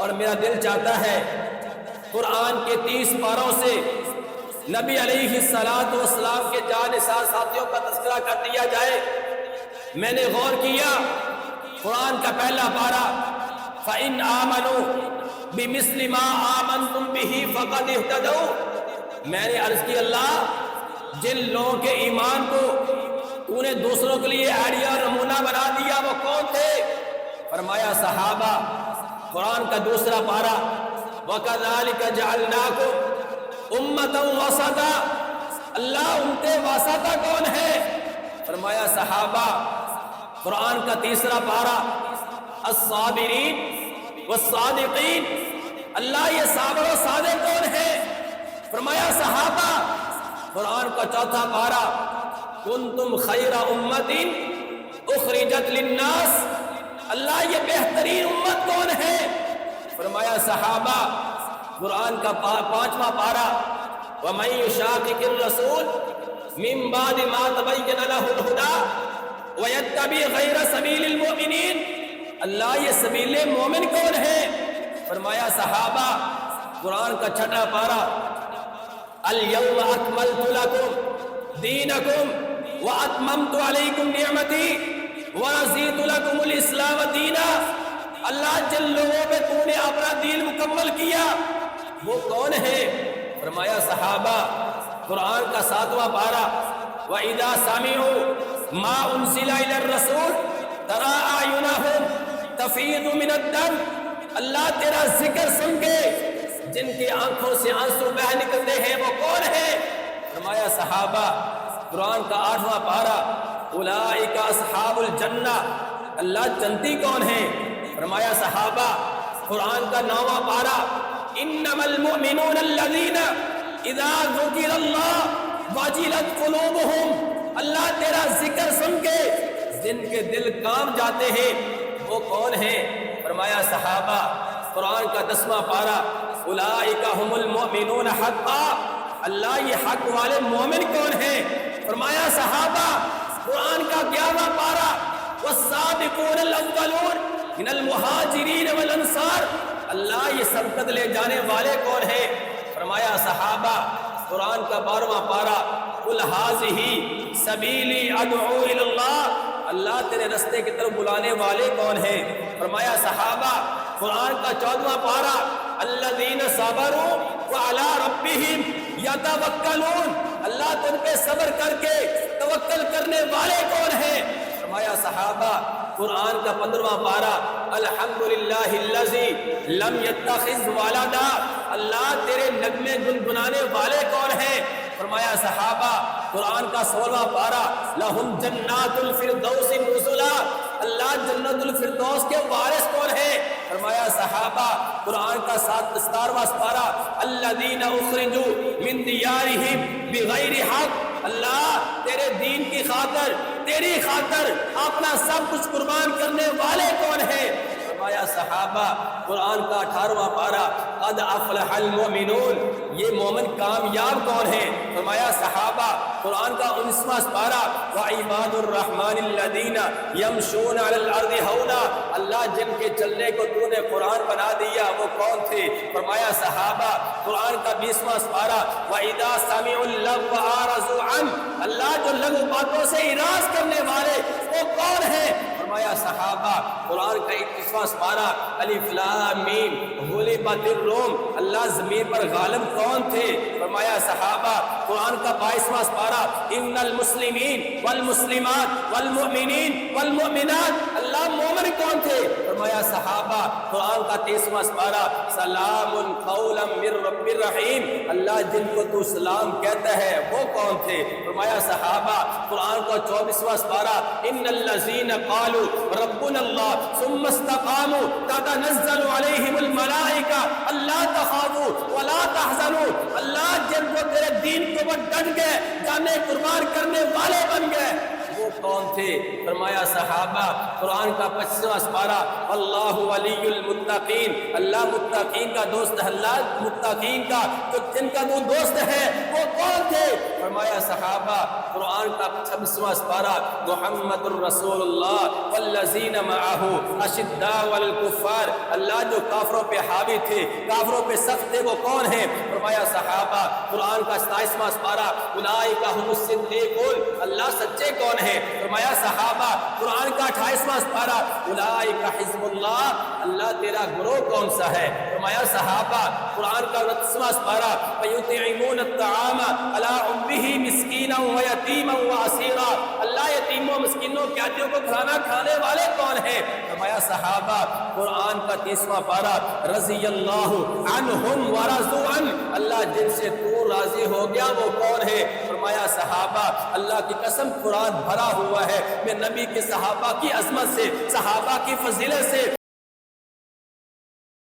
اور میرا دل چاہتا ہے قرآن کے 30 پاروں سے نبی علیہ السلام کے جانثار ساتھیوں کا تذکرہ کر دیا جائے۔ میں نے غور کیا، قرآن کا پہلا پارہ فَإِنْ آمَنُوا بِمِثْلِ مَا آمَنْتُمْ بِهِ فَقَدِ اهْتَدَوْا۔ میں نے عرض کی اللہ جن لوگوں کے ایمان کو تو نے دوسروں کے لیے آئیڈیا اور نمونہ بنا دیا وہ کون تھے؟ فرمایا صحابہ۔ قرآن کا دوسرا پارہ وَكَذَلِكَ جَعَلْنَاكُمْ أُمَّةً وَسَطًا، اللہ امت واسطہ کون ہے؟ فرمایا صحابہ۔ قرآن کا تیسرا پارہ الصابرین والصادقین، اللہ یہ صابر و صادق کون ہے؟ فرمایا صحابہ۔ قرآن کا چوتھا پارہ کنتم خیر امت اخرجت للناس، اللہ یہ بہترین امت کون ہے؟ فرمایا صحابہ۔ قرآن کا پانچواں پارہ وَمَن يُشَاقِقِ الرَّسُولَ مِن بَعْدِ مَا تَبَيَّنَ لَهُ الْهُدَىٰ وَيَتَّبِعْ غَيْرَ سَبِيلِ الْمُؤْمِنِينَ، اللہ یہ سبیل مومن کون ہے؟ فرمایا صحابہ۔ قرآن کا چھٹا پارہ الْيَوْمَ أَكْمَلْتُ لَكُمْ دِينَكُمْ وَأَتْمَمْتُ عَلَيْكُمْ نِعْمَتِي وَرَضِيتُ لَكُمُ الْإِسْلَامَ دِينًا، اللہ جن لوگوں پہ تو نے اپنا دین مکمل کیا وہ کون ہے؟ فرمایا صحابہ۔ قرآن کا ساتواں پارہ وَإِذَا سَمِعُوا مَا أُنزِلَ إِلَى الرَّسُولِ تَرَىٰ أَعْيُنَهُمْ تَفِيضُ مِنَ الدَّمْعِ، اللہ تیرا ذکر سن کے جن کی آنکھوں سے آنسو بہہ نکلتے ہیں وہ کون ہے؟ فرمایا صحابہ۔ قرآن کا آٹھواں پارہ اولئک اصحاب الجنہ، اللہ جنتی کون ہے؟ فرمایا صحابہ۔ قرآن کا نوواں پارہ انما المؤمنون الذین اذا ذکر اللہ وجلت قلوبہم، اللہ تیرا ذکر سن کے جن کے دل کام جاتے ہیں وہ کون ہے؟ فرمایا صحابہ۔ قرآن کا 10واں پارہ اولئک هم المؤمنون حقا، اللہ یہ حق والے مومن کون ہیں؟ فرمایا صحابہ۔ قرآن کا 11واں پارہ والسابقون الاولون من المہاجرین والانصار، اللہ یہ سبقت لے جانے والے کون ہیں؟ فرمایا صحابہ۔ قرآن کا 12واں پارہ قل ھذہ سبیلی ادعو الی اللہ، اللہ تیرے رستے کی طرف بلانے والے کون ہیں؟ فرمایا صحابہ۔ قرآن کا 14واں پارہ الذین صبروا وعلی ربہم یتوکلون، اللہ تم پہ صبر کر کے توکل کرنے والے کون ہیں؟ فرمایا صحابہ۔ قرآن کا 15واں پارہ الحمدللہ الذی لم یتخذ ولدا، اللہ تیرے نغمے گنگنانے والے کون ہیں؟ فرمایا صحابہ۔ قرآن کا 16واں پارہ لہم جنات الفردوس نزلا، اللہ جنت الفردوس کے وارث کون ہیں؟ فرمایا صحابہ۔ قرآن کا 17واں پارہ الذین اخرجوا من دیارہم بغیر حق، اللہ تیرے دین کی خاطر تیری خاطر اپنا سب کچھ قربان کرنے والے کون ہیں؟ فرمایا صحابہ۔ قرآن کا 18واں پارہ قد افلح المؤمنون، یہ مومن کامیاب کون ہیں؟ فرمایا صحابہ۔ قرآن کا 19واں پارہ وعباد الرحمن الذین یمشون علی الارض ہونا، اللہ جن کے چلنے کو تو نے قرآن بنا دیا وہ کون تھے؟ فرمایا صحابہ۔ قرآن کا 20واں پارہ وَإِذَا سَمِعُوا اللَّغْوَ أَعْرَضُوا عَنْهُ، اللہ جو لغو باتوں سے اراض کرنے والے وہ کون ہیں؟ فرمایا صحابہ۔ قرآن کا 21واں پارہ الف لام میم غلبت الروم، اللہ زمین پر غالب کون تھے؟ فرمایا صحابہ۔ قرآن کا 22واں پارہ ان المسلمین والمسلمات والمؤمنین والمؤمنات، اللہ مومن کون تھے؟ فرمایا صحابہ۔ قرآن کا 23واں پارہ سلام قولا من رب الرحیم، اللہ جن کو تو سلام کہتا ہے وہ کون تھے؟ فرمایا صحابہ۔ قرآن کا 24واں پارہ ان الذین قالوا ربنا اللہ ثم استقاموا تتنزل علیہم الملائکہ الا تخافوا ولا تحزنوا، اللہ جن کو تیرے دین کو وہ ڈٹ گئے جانے قربان کرنے والے بن گئے وہ کون تھے؟ فرمایا صحابہ۔ قرآن کا 25واں سپارہ اللہ ولی المتقین، اللہ متقین کا دوست، اللہ متقین کا جو جن کا وہ دوست ہے وہ کون تھے؟ فرمایا صحابہ۔ قرآن کا 26واں سپارہ محمد الرسول اللہ والذین معہ اشداء والکفار، اللہ جو کافروں پہ حاوی تھے، کافروں پہ سخت تھے، وہ کون ہیں؟ فرمایا صحابہ۔ قرآن کا 27واں سپارہ اولئک هم الصدیقون، اللہ سچے کون ہیں؟ فرمایا صحابہ۔ قرآن کا 28واں سپارہ اولئک حزب اللہ، اللہ تیرا گروہ کون سا ہے؟ فرمایا صحابہ۔ قرآن کا 29واں سپارہ فیطعمون الطعام علی حبہ مسکینا ویتیما واسیرا، اللہ یتیموں مسکینوں قیدیوں کو کھانا کھانے والے کون ہیں؟ فرمایا صحابہ۔ قرآن کا 30واں پارہ رضی اللہ عنہم ورضوا عنہ، اللہ جن سے تو راضی ہو گیا وہ کون ہے؟ فرمایا صحابہ۔ اللہ کی قسم قرآن بھرا ہوا ہے میں نبی کے صحابہ کی عظمت سے، صحابہ کی فضیلت سے۔